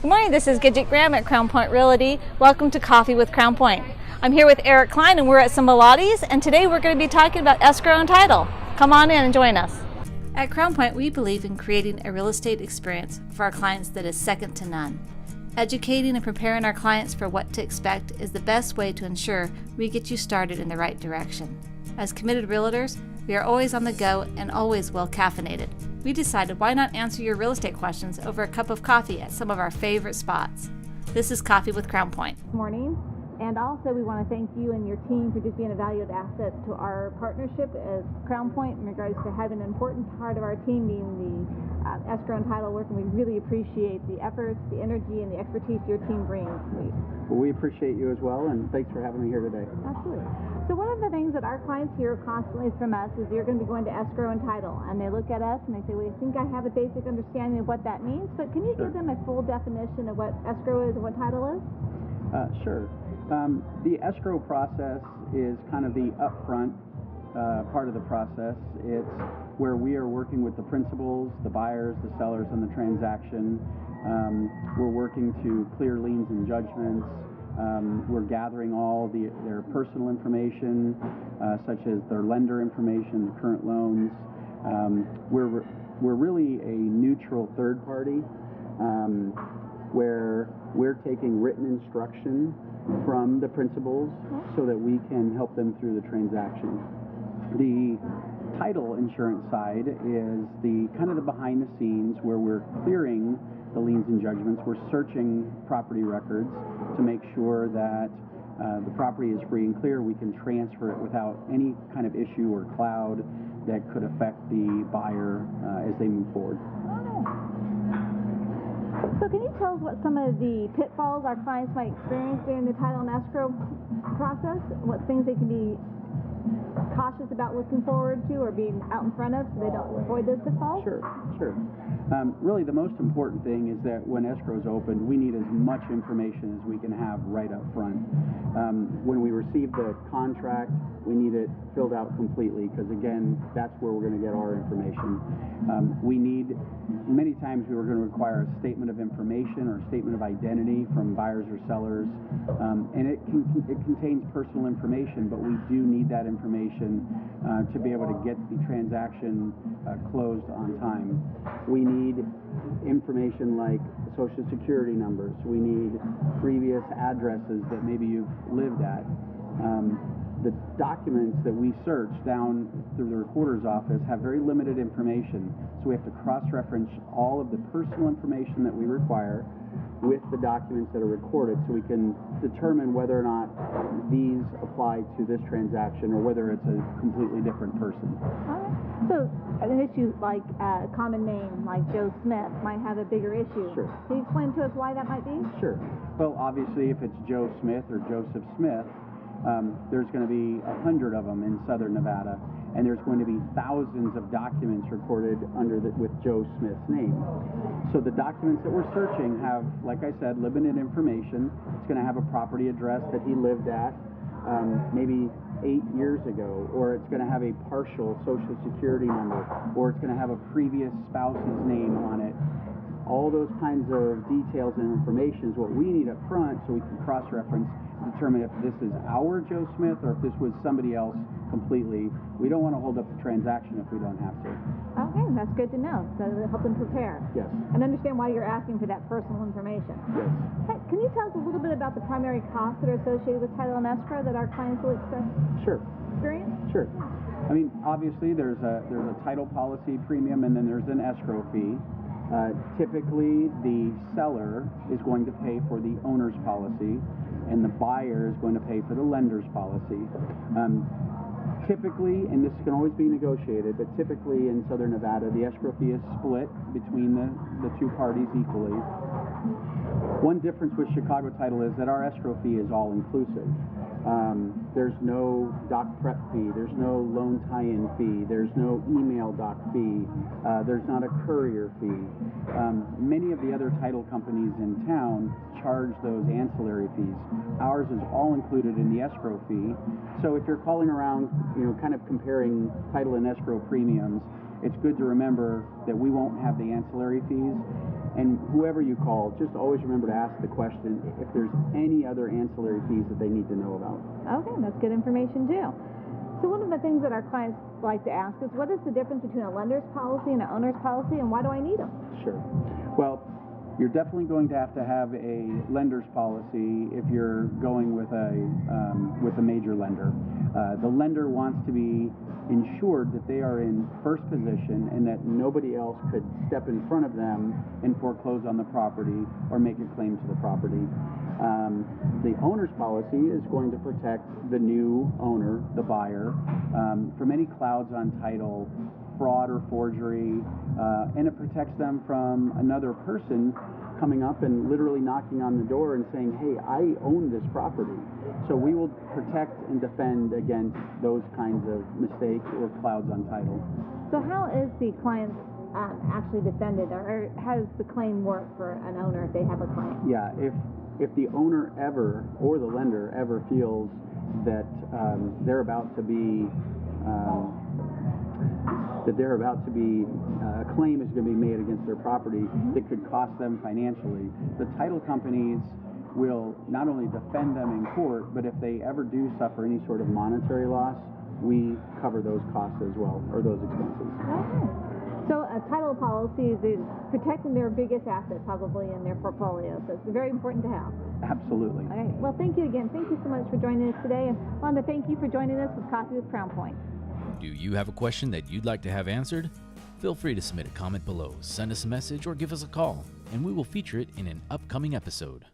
Good morning, this is Gidget Graham at Crown Point Realty. Welcome to Coffee with Crown Point. I'm here with Eric Klein and we're at Symbolottes, and today we're going to be talking about escrow and title. Come on in and join us. At Crown Point, we believe in creating a real estate experience for our clients that is second to none. Educating and preparing our clients for what to expect is the best way to ensure we get you started in the right direction. As committed realtors, we are always on the go and always well caffeinated. We decided why not answer your real estate questions over a cup of coffee at some of our favorite spots. This is Coffee with Crown Point. Good morning. And also we want to thank you and your team for just being a valued asset to our partnership as Crown Point in regards to having an important part of our team being the escrow and title work, and we really appreciate the efforts, the energy, and the expertise your team brings. Well, we appreciate you as well, and thanks for having me here today. Absolutely. So one of the things that our clients hear constantly from us is you're going to be going to escrow and title, and they look at us and they say, well, I think I have a basic understanding of what that means, but can you give them a full definition of what escrow is and what title is? Sure. The escrow process is kind of the upfront part of the process. It's where we are working with the principals, the buyers, the sellers on the transaction. We're working to clear liens and judgments. We're gathering all their personal information, such as their lender information, the current loans. We're really a neutral third party where we're taking written instruction from the principals so that we can help them through the transaction. The title insurance side is the kind of the behind the scenes where we're clearing the liens and judgments. We're searching property records to make sure that the property is free and clear. We can transfer it without any kind of issue or cloud that could affect the buyer as they move forward. So can you tell us what some of the pitfalls our clients might experience during the title and escrow process? What things they can be cautious about looking forward to or being out in front of so they don't avoid those pitfalls? Sure. Really the most important thing is that when escrow is opened, we need as much information as we can have right up front. When we receive the contract, we need it filled out completely because, again, that's where we're going to get our information. Many times we were going to require a statement of information or a statement of identity from buyers or sellers, and it contains personal information, but we do need that information to be able to get the transaction closed on time. We need information like social security numbers. We need previous addresses that maybe you've lived at. The documents that we search down through the recorder's office have very limited information, so we have to cross-reference all of the personal information that we require with the documents that are recorded so we can determine whether or not these apply to this transaction or whether it's a completely different person. All right. So an issue like a common name like Joe Smith might have a bigger issue. Sure. Can you explain to us why that might be? Sure. Well, obviously, if it's Joe Smith or Joseph Smith, there's going to be 100 of them in southern Nevada, and there's going to be thousands of documents recorded with Joe Smith's name. So the documents that we're searching have, like I said, limited information. It's going to have a property address that he lived at maybe 8 years ago, or it's going to have a partial social security number, or it's going to have a previous spouse's name on it. All those kinds of details and information is what we need up front so we can cross-reference and determine if this is our Joe Smith or if this was somebody else completely. We don't want to hold up the transaction if we don't have to. Okay, that's good to know. So to help them prepare. Yes. And understand why you're asking for that personal information. Yes. Hey, can you tell us a little bit about the primary costs that are associated with title and escrow that our clients will Sure. experience? Sure. I mean, obviously there's a title policy premium and then there's an escrow fee. Typically, the seller is going to pay for the owner's policy, and the buyer is going to pay for the lender's policy. Typically, and this can always be negotiated, but typically in southern Nevada, the escrow fee is split between the two parties equally. One difference with Chicago Title is that our escrow fee is all inclusive. There's no doc prep fee, there's no loan tie-in fee, there's no email doc fee, there's not a courier fee. Many of the other title companies in town charge those ancillary fees. Ours is all included in the escrow fee. So if you're calling around, kind of comparing title and escrow premiums, it's good to remember that we won't have the ancillary fees. And whoever you call, just always remember to ask the question if there's any other ancillary fees that they need to know about. Okay, that's good information too. So one of the things that our clients like to ask is, what is the difference between a lender's policy and an owner's policy, and why do I need them? Sure. Well, you're definitely going to have a lender's policy if you're going with a major lender. The lender wants to be ensured that they are in first position and that nobody else could step in front of them and foreclose on the property or make a claim to the property. The owner's policy is going to protect the new owner, the buyer, from any clouds on title, fraud or forgery, and it protects them from another person coming up and literally knocking on the door and saying, hey, I own this property. So we will protect and defend against those kinds of mistakes or clouds on title. So how is the client actually defended, or how does the claim work for an owner if they have a claim? Yeah, if the owner ever, or the lender ever feels that they're about to be a claim is going to be made against their property that could cost them financially, the title companies will not only defend them in court, but if they ever do suffer any sort of monetary loss, we cover those costs as well, or those expenses. Okay. So a title policy is protecting their biggest asset probably in their portfolio, so it's very important to have. Absolutely. Okay. Well, thank you again. Thank you so much for joining us today, and I wanted to thank you for joining us with Coffee with Crown Point. Do you have a question that you'd like to have answered? Feel free to submit a comment below, send us a message, or give us a call, and we will feature it in an upcoming episode.